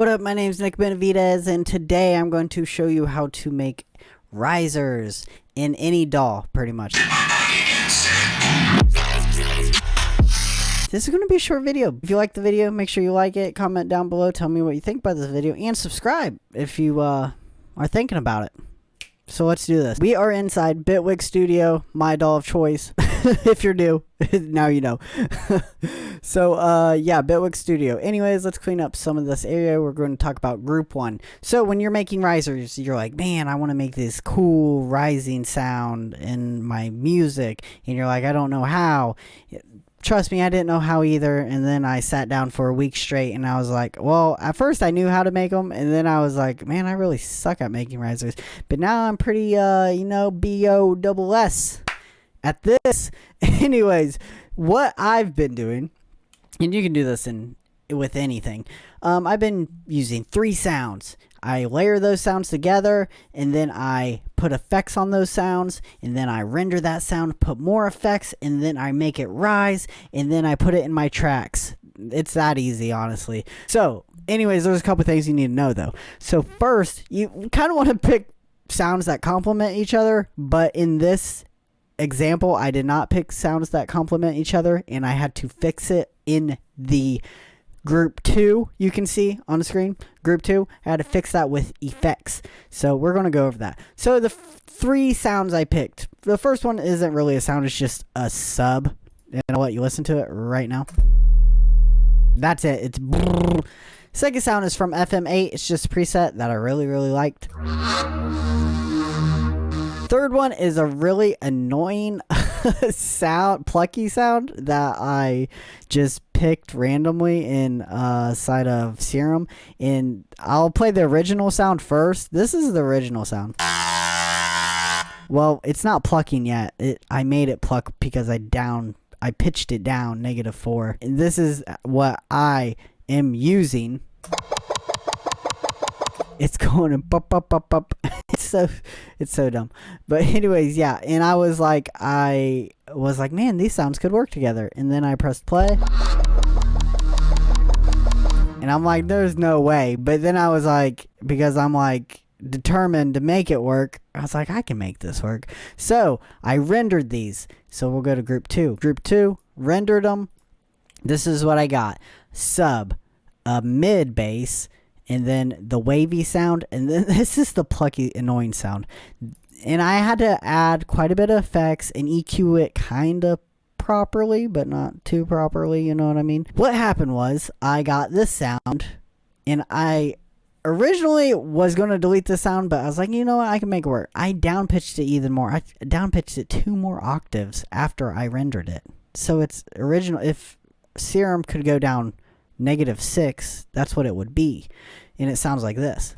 What up, my name's Nick Benavidez, and today I'm going to show you how to make risers in any DAW, pretty much. This is going to be a short video. If you like the video, make sure you like it, comment down below, tell me what you think about this video, and subscribe if you are thinking about it. So let's do this. We are inside Bitwig Studio, my DAW of choice. If you're new, now you know. So, yeah, Bitwig Studio. Anyways, let's clean up some of this area. We're going to talk about group one. So when you're making risers, you're like, man, I want to make this cool rising sound in my music. And you're like, I don't know how. Trust me, I didn't know how either, and then I sat down for a week straight, and I was like, well, at first I knew how to make them, and then I was like, man, I really suck at making risers, but now I'm pretty, B-O-S-S at this. Anyways, what I've been doing, and you can do this with anything, I've been using 3 sounds. I layer those sounds together, and then I put effects on those sounds, and then I render that sound, put more effects, and then I make it rise, and then I put it in my tracks. It's that easy, honestly. So, anyways, there's a couple things you need to know, though. So, first, you kind of want to pick sounds that complement each other, but in this example, I did not pick sounds that complement each other, and I had to fix it in the Group 2, you can see on the screen. Group 2, I had to fix that with effects. So we're going to go over that. So the 3 sounds I picked. The first one isn't really a sound, it's just a sub. And I'll let you listen to it right now. That's it. It's brrr. Second sound is from FM8. It's just a preset that I really liked. Third one is a really annoying sound, plucky sound that I just picked randomly inside of Serum, and I'll play the original sound first. This is the original sound. Well, it's not plucking yet. I made it pluck because I pitched it down -4, and this is what I am using. It's going and up. It's so dumb. But anyways, yeah. And I was like, man, these sounds could work together. And then I pressed play. And I'm like, there's no way. But then I was like, because I'm like determined to make it work, I was like, I can make this work. So I rendered these. So we'll go to group 2. Group 2, rendered them. This is what I got. Sub, a mid bass, and then the wavy sound, and then this is the plucky, annoying sound. And I had to add quite a bit of effects and EQ it kind of properly, but not too properly, you know what I mean? What happened was, I got this sound, and I originally was going to delete the sound, but I was like, you know what, I can make it work. I downpitched it even more. I downpitched it 2 more octaves after I rendered it. So it's original. If Serum could go down -6, that's what it would be, and it sounds like this.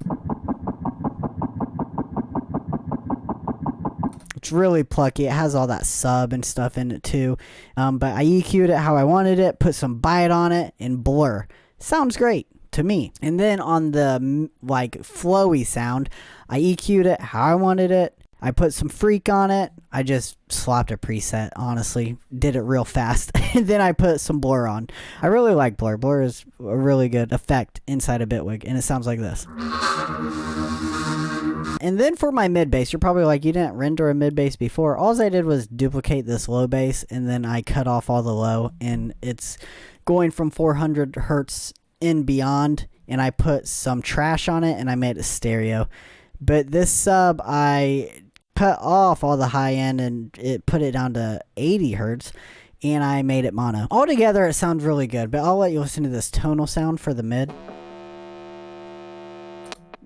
It's really plucky. It has all that sub and stuff in it too, but I EQ'd it how I wanted it, put some bite on it, and blur. Sounds great to me. And then on the like flowy sound, I EQ'd it how I wanted it. I put some freak on it. I just slapped a preset, honestly. Did it real fast. And then I put some blur on. I really like blur. Blur is a really good effect inside of Bitwig, and it sounds like this. And then for my mid bass, you're probably like, you didn't render a mid bass before. All I did was duplicate this low bass, and then I cut off all the low, and it's going from 400 hertz and beyond, and I put some trash on it, and I made it stereo. But this sub, I cut off all the high end and it put it down to 80 hertz, and I made it mono. Altogether, it sounds really good, but I'll let you listen to this tonal sound for the mid.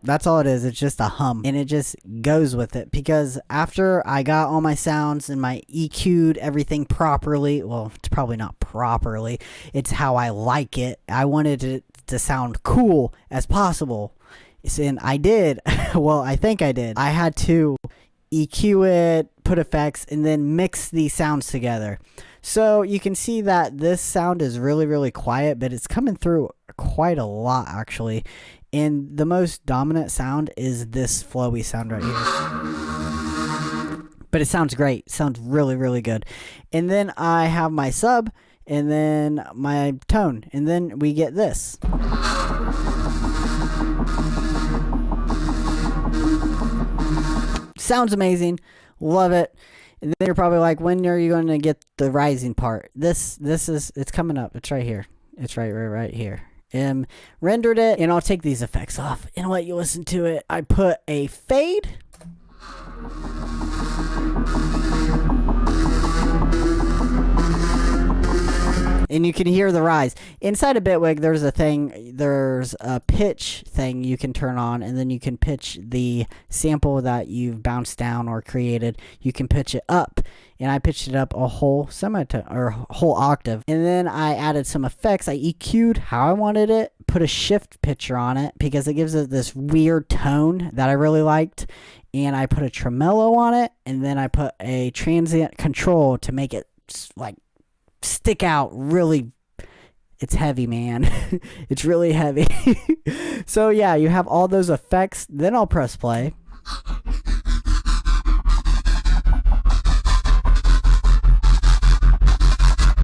That's all it is. It's just a hum, and it just goes with it, because after I got all my sounds and my EQ'd everything properly, well, it's probably not properly, it's how I like it. I wanted it to sound cool as possible, and I did. Well, I think I did. I had to EQ it, put effects, and then mix these sounds together. So you can see that this sound is really quiet, but it's coming through quite a lot, actually. And the most dominant sound is this flowy sound right here. But it sounds great. It sounds really good. And then I have my sub, and then my tone, and then we get this. Sounds amazing. Love it. And then you're probably like, when are you going to get the rising part? This is, it's coming up. It's right here. It's right here. Rendered it, and I'll take these effects off and let you listen to it. I put a fade. And you can hear the rise. Inside of Bitwig, there's a pitch thing you can turn on, and then you can pitch the sample that you've bounced down or created. You can pitch it up, and I pitched it up a whole semitone or whole octave. And then I added some effects. I EQ'd how I wanted it, put a shift pitcher on it because it gives it this weird tone that I really liked. And I put a tremolo on it, and then I put a transient control to make it like stick out really. It's heavy, man. It's really heavy. So yeah, you have all those effects. Then I'll press play.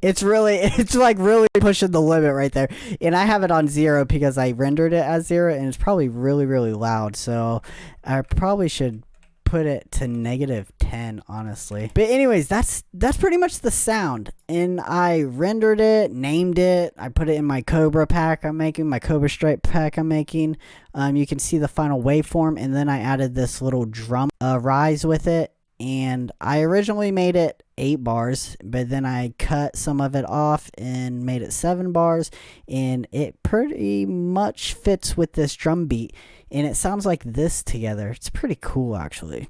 It's like really pushing the limit right there. And I have it on 0 because I rendered it as 0, and it's probably really, really loud. So I probably should put it to -10, honestly. But anyways, that's pretty much the sound. And I rendered it, named it. I put it in my Cobra pack I'm making, my Cobra Stripe pack I'm making. You can see the final waveform, and then I added this little drum rise with it. And I originally made it 8 bars, but then I cut some of it off and made it 7 bars, and it pretty much fits with this drum beat, and it sounds like this together. It's pretty cool, actually.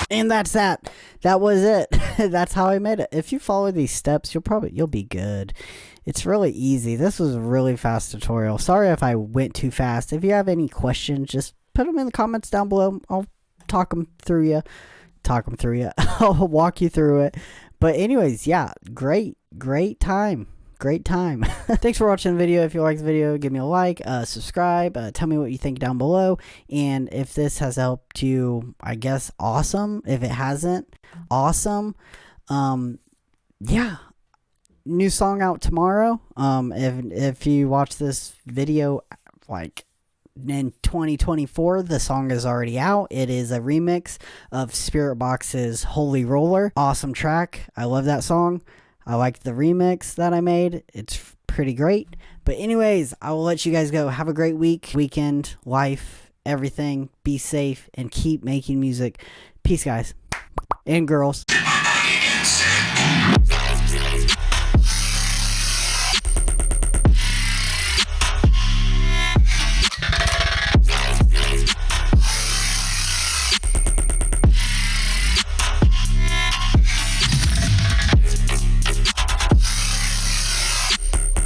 And that's that. That was it. That's how I made it. If you follow these steps, you'll be good. It's really easy. This was a really fast tutorial. Sorry if I went too fast. If you have any questions, just put them in the comments down below. I'll talk them through you. I'll walk you through it. But anyways, yeah, great time. Great time. Thanks for watching the video. If you liked the video, give me a like, subscribe, tell me what you think down below. And if this has helped you, I guess awesome. If it hasn't, awesome. Yeah, new song out tomorrow. If you watch this video like in 2024, the song is already out. It is a remix of Spirit Box's Holy Roller. Awesome track. I love that song. I liked the remix that I made. It's pretty great. But anyways, I will let you guys go. Have a great weekend, life, everything. Be safe and keep making music. Peace, guys and girls.